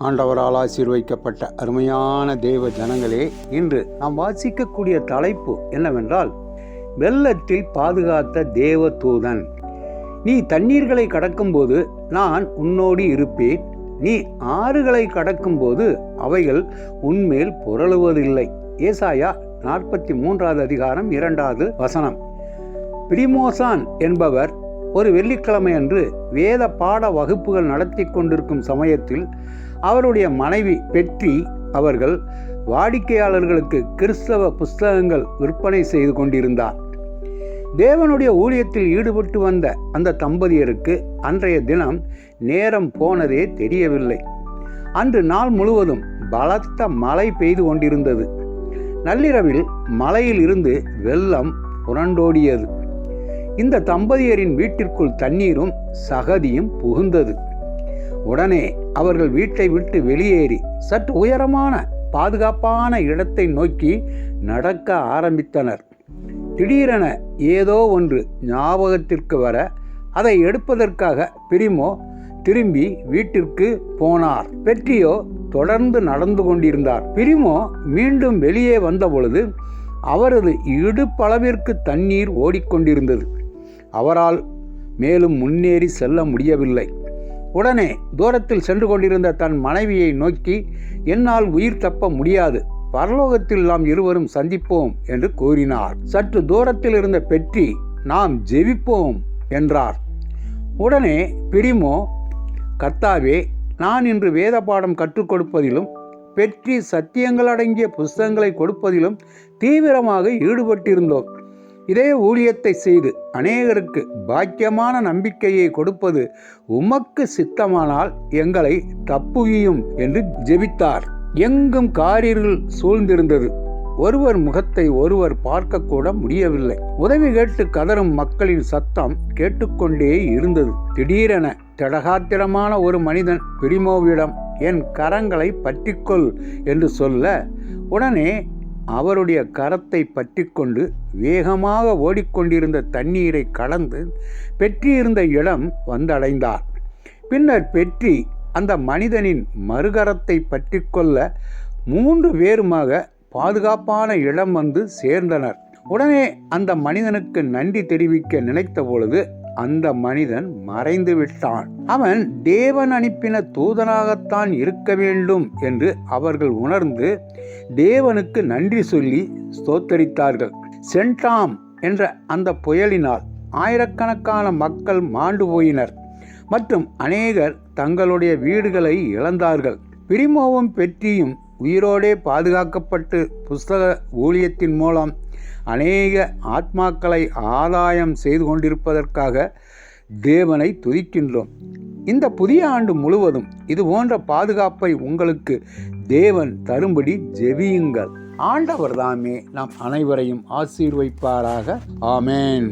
ஆண்டவரால் ஆசீர்வதிக்கப்பட்ட அருமையான தேவ ஜனங்களே, இன்று நாம் வாசிக்கக்கூடிய தலைப்பு என்னவென்றால், வெள்ளத்தில் பாதுகாத்த தேவ தூதன். நீ தண்ணீர்களை கடக்கும்போது நான் உன்னோடு இருப்பேன், நீ ஆறுகளை கடக்கும்போது அவைகள் உன்மேல் புரளுவதில்லை. ஏசாயா 43 அதிகாரம் 2 வசனம். பிரிமோசான் என்பவர் ஒரு வெள்ளிக்கிழமை அன்று வேத பாட வகுப்புகள் நடத்தி கொண்டிருக்கும் சமயத்தில் அவருடைய மனைவி பெற்றி அவர்கள் வாடிக்கையாளர்களுக்கு கிறிஸ்தவ புஸ்தகங்கள் விற்பனை செய்து கொண்டிருந்தார். தேவனுடைய ஊழியத்தில் ஈடுபட்டு வந்த அந்த தம்பதியருக்கு அன்றைய தினம் நேரம் போனதே தெரியவில்லை. அன்று நாள் முழுவதும் பலத்த மழை பெய்து கொண்டிருந்தது. நள்ளிரவில் மலையில் இருந்து வெள்ளம் புரண்டோடியது. இந்த தம்பதியரின் வீட்டிற்குள் தண்ணீரும் சகதியும் புகுந்தது. உடனே அவர்கள் வீட்டை விட்டு வெளியேறி சற்று உயரமான பாதுகாப்பான இடத்தை நோக்கி நடக்க ஆரம்பித்தனர். திடீரென ஏதோ ஒன்று ஞாபகத்திற்கு வர அதை எடுப்பதற்காக பிரிமோ திரும்பி வீட்டிற்கு போனார். பெற்றியோ தொடர்ந்து நடந்து கொண்டிருந்தார். பிரிமோ மீண்டும் வெளியே வந்த பொழுது அவரது இடுப்பளவிற்கு தண்ணீர் ஓடிக்கொண்டிருந்தது. அவரால் மேலும் முன்னேறி செல்ல முடியவில்லை. உடனே தூரத்தில் சென்று கொண்டிருந்த தன் மனைவியை நோக்கி, என்னால் உயிர் தப்ப முடியாது, பரலோகத்தில் நாம் இருவரும் சந்திப்போம் என்று கூறினார். சற்று தூரத்தில் இருந்த பெற்றி, நாம் ஜெபிப்போம் என்றார். உடனே பிரிமோ, கர்த்தாவே, நான் இன்று வேத பாடம் கற்றுக் கொடுப்பதிலும் பெற்றி சத்தியங்கள் அடங்கிய புஸ்தகங்களை கொடுப்பதிலும் தீவிரமாக ஈடுபட்டிருந்தோம். இதே ஊழியத்தை செய்து அநேகருக்கு பாக்கியமான நம்பிக்கையை கொடுப்பது உமக்கு சித்தமானால் எங்களை தப்புவியும் என்று ஜெபித்தார். எங்கும் காரிருள் சூழ்ந்திருந்தது. ஒருவர் முகத்தை ஒருவர் பார்க்கக்கூட முடியவில்லை. உதவி கேட்டு கதறும் மக்களின் சத்தம் கேட்டுக்கொண்டே இருந்தது. திடீரென திடகாத்திரமான ஒரு மனிதன் பிரிமோவிடம், என் கரங்களை பற்றிக்கொள் என்று சொல்ல, உடனே அவருடைய கரத்தை பற்றிக்கொண்டு வேகமாக ஓடிக்கொண்டிருந்த தண்ணீரை கடந்து பெற்றியிருந்த இடம் வந்தடைந்தார். பின்னர் பெற்றி அந்த மனிதனின் மறுகரத்தை பற்றிக்கொள்ள 3 பேருமாக பாதுகாப்பான இடம் வந்து சேர்ந்தனர். உடனே அந்த மனிதனுக்கு நன்றி தெரிவிக்க நினைத்த பொழுது அந்த மனிதன் மறைந்து விட்டான். அவன் தேவன் அனுப்பின தூதனாகத்தான் இருக்க வேண்டும் என்று அவர்கள் உணர்ந்து தேவனுக்கு நன்றி சொல்லி ஸ்தோத்தரித்தார்கள். சென்டாம் என்ற அந்த புயலினால் ஆயிரக்கணக்கான மக்கள் மாண்டு போயினர் மற்றும் அநேகர் தங்களுடைய வீடுகளை இழந்தார்கள். பிரிமோவும் பெற்றியும் உயிரோடே பாதுகாக்கப்பட்டு புஸ்தக ஊழியத்தின் மூலம் அநேக ஆத்மாக்களை ஆதாயம் செய்து கொண்டிருப்பதற்காக தேவனை துதிக்கின்றோம். இந்த புதிய ஆண்டு முழுவதும் இது போன்ற பாதுகாப்பை உங்களுக்கு தேவன் தரும்படி ஜெபியுங்கள். ஆண்டவர் தாமே நாம் அனைவரையும் ஆசீர்வதிப்பாராக. ஆமென்.